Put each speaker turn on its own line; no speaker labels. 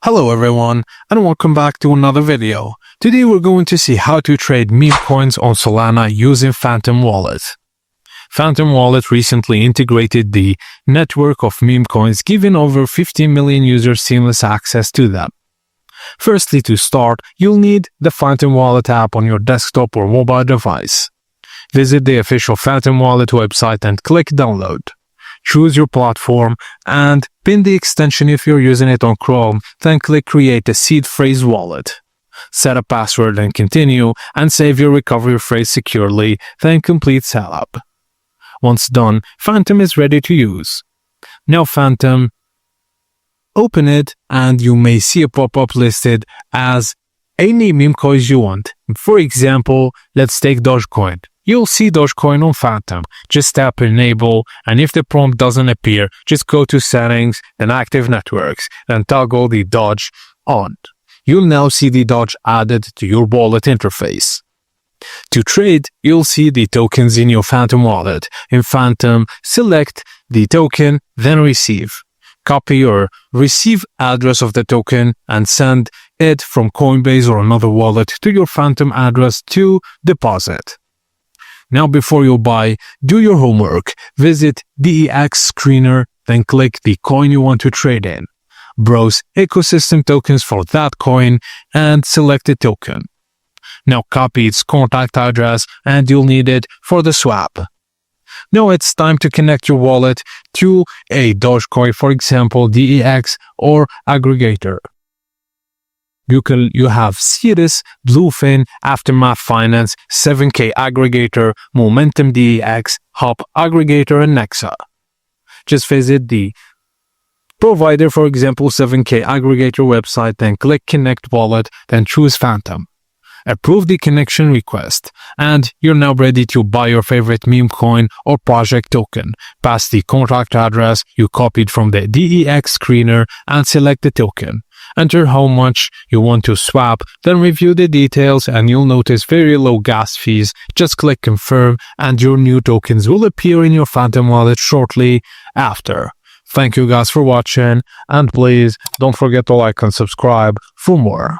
Hello everyone, and welcome back to another video. Today we're going to see how to trade meme coins on Solana using Phantom Wallet. Phantom Wallet recently integrated the network of meme coins, giving over 15 million users seamless access to them. Firstly, to start, you'll need the Phantom Wallet app on your desktop or mobile device. Visit the official Phantom Wallet website and click download. Choose your platform and pin the extension if you're using it on Chrome, then click create a seed phrase wallet. Set a password and continue, and save your recovery phrase securely, then complete setup. Once done, Phantom is ready to use. Now Phantom, open it and you may see a pop-up listed as any meme coins you want. For example, let's take Dogecoin. You'll see Dogecoin on Phantom. Just tap enable, and if the prompt doesn't appear, just go to settings, then active networks, then toggle the Doge on. You'll now see the Doge added to your wallet interface. To trade, you'll see the tokens in your Phantom wallet. In Phantom, select the token, then receive. Copy or receive address of the token and send it from Coinbase or another wallet to your Phantom address to deposit. Now before you buy, do your homework. Visit DEX Screener, then click the coin you want to trade in. Browse ecosystem tokens for that coin and select the token. Now copy its contact address and you'll need it for the swap. Now it's time to connect your wallet to a Dogecoin, for example, DEX or aggregator. You have Cirrus, Bluefin, Aftermath Finance, 7K Aggregator, Momentum DEX, Hop Aggregator, and Nexa. Just visit the provider, for example 7K Aggregator website, then click Connect Wallet, then choose Phantom. Approve the connection request, and you're now ready to buy your favorite meme coin or project token. Pass the contract address you copied from the DEX screener and select the token. Enter how much you want to swap, then review the details and you'll notice very low gas fees. Just click confirm and your new tokens will appear in your Phantom wallet shortly after. Thank you guys for watching, and please don't forget to like and subscribe for more.